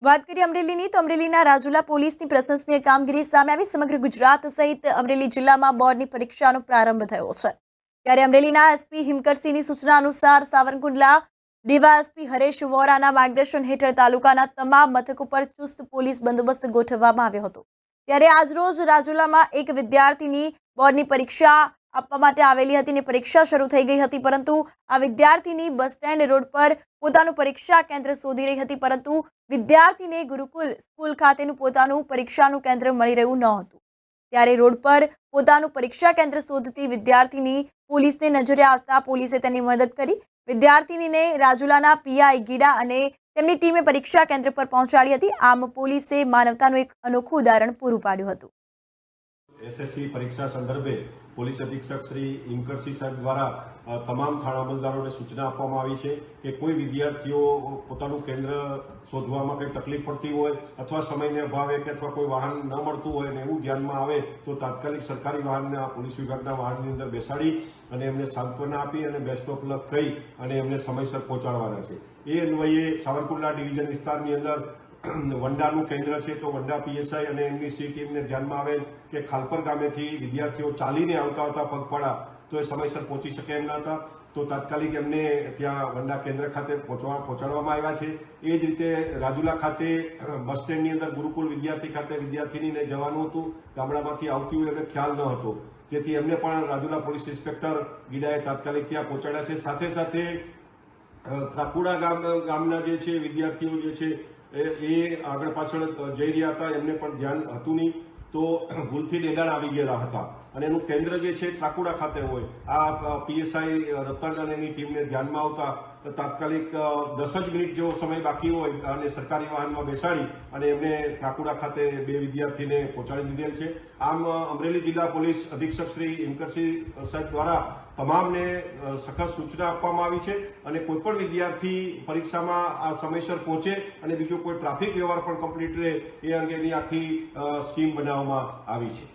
વાત કરીએ અમરેલીની તો અમરેલીના રાજુલા પોલીસની પ્રશંસનીય કામગીરી સામે આવી। સમગ્ર ગુજરાત સહિત અમરેલી જિલ્લામાં બોર્ડની પરીક્ષાનો પ્રારંભ થયો છે। ત્યારે અમરેલીના એસપી હિમકરસિંહની સૂચના અનુસાર સાવરકુંડલા ડીવાયએસપી હરેશ વોરાના માર્ગદર્શન હેઠળ તાલુકાના તમામ મથકો પર ચુસ્ત પોલીસ બંદોબસ્ત ગોઠવવામાં આવ્યો હતો। ત્યારે આજરોજ રાજુલામાં એક વિદ્યાર્થીની બોર્ડની પરીક્ષા આપવા માટે આવેલી હતી અને પરીક્ષા શરૂ થઈ ગઈ હતી, પરંતુ આ વિદ્યાર્થીની બસ સ્ટેન્ડ રોડ પર પોતાનું પરીક્ષા કેન્દ્ર શોધી રહી હતી, પરંતુ વિદ્યાર્થીને ગુરુકુલ સ્કૂલ ખાતેનું પોતાનું પરીક્ષાનું કેન્દ્ર મળી રહ્યું ન હતું। ત્યારે રોડ પર પોતાનું પરીક્ષા કેન્દ્ર શોધતી વિદ્યાર્થીની પોલીસને નજરે આવતા પોલીસે તેની મદદ કરી। વિદ્યાર્થીનીને રાજુલાના પીઆઈ ગીડા અને તેમની ટીમે પરીક્ષા કેન્દ્ર પર પહોંચાડી હતી। આમ પોલીસે માનવતાનું એક અનોખું ઉદાહરણ પૂરું પાડ્યું હતું। એસએસસી પરીક્ષા સંદર્ભે પોલીસ અધિક્ષક શ્રી હિમકરસિંહ સાહેબ દ્વારા તમામ થાણા અમલદારોને સૂચના આપવામાં આવી છે કે કોઈ વિદ્યાર્થીઓ પોતાનું કેન્દ્ર શોધવામાં કંઈ તકલીફ પડતી હોય અથવા સમયને અભાવે કે અથવા કોઈ વાહન ન મળતું હોય ને એવું ધ્યાનમાં આવે તો તાત્કાલિક સરકારી વાહનને આ પોલીસ વિભાગના વાહનની અંદર બેસાડી અને એમને સાંત્વના આપી અને બેસ્ટ ઓફ લક કહી અને એમને સમયસર પહોંચાડવાના છે। એ અન્વયે સાવરકુંડલા ડિવિઝન વિસ્તારની અંદર વંડાનું કેન્દ્ર છે તો વંડા પીએસઆઈ અને એમની સી ટીમને ધ્યાનમાં આવે કે ખાલપર ગામેથી વિદ્યાર્થીઓ ચાલીને આવતા હતા પગપાળા તો એ સમયસર પહોંચી શકે એમ ન હતા, તો તાત્કાલિક એમને ત્યાં વંડા કેન્દ્ર ખાતે પહોંચાડવામાં આવ્યા છે। એ જ રીતે રાજુલા ખાતે બસ સ્ટેન્ડની અંદર ગુરુકુલ વિદ્યાર્થી ખાતે વિદ્યાર્થીનીને જવાનું હતું, ગામડામાંથી આવતી હોય એટલે ખ્યાલ ન હતો, જેથી એમને પણ રાજુલા પોલીસ ઇન્સ્પેક્ટર ગીડાએ તાત્કાલિક ત્યાં પહોંચાડ્યા છે। સાથે સાથે ત્રાકુડા ગામના જે છે વિદ્યાર્થીઓ જે છે એ આગળ પાછળ જઈ રહ્યા હતા, એમને પણ ધ્યાન હતું નહીં, તો ભૂલથી ડેડાણ આવી ગયેલા હતા અને એનું કેન્દ્ર જે છે ત્રાકુડા ખાતે હોય। આ પીએસઆઈ રતન અને એની ટીમને ધ્યાનમાં આવતા તાત્કાલિક 10 જ મિનિટ જેવો સમય બાકી હોય અને સરકારી વાહનમાં બેસાડી અને એમને ત્રાકુડા ખાતે બે વિદ્યાર્થીને પહોંચાડી દીધેલ છે। આમ અમરેલી જિલ્લા પોલીસ અધિક્ષક શ્રી હિમકરસિંહ સાહેબ દ્વારા તમામને સખત સૂચના આપવામાં આવી છે અને કોઈપણ વિદ્યાર્થી પરીક્ષામાં આ સમયસર પહોંચે અને બીજો કોઈ ટ્રાફિક વ્યવહાર પણ કમ્પ્લીટ રહે એ અંગેની આખી સ્કીમ બનાવવામાં આવી છે।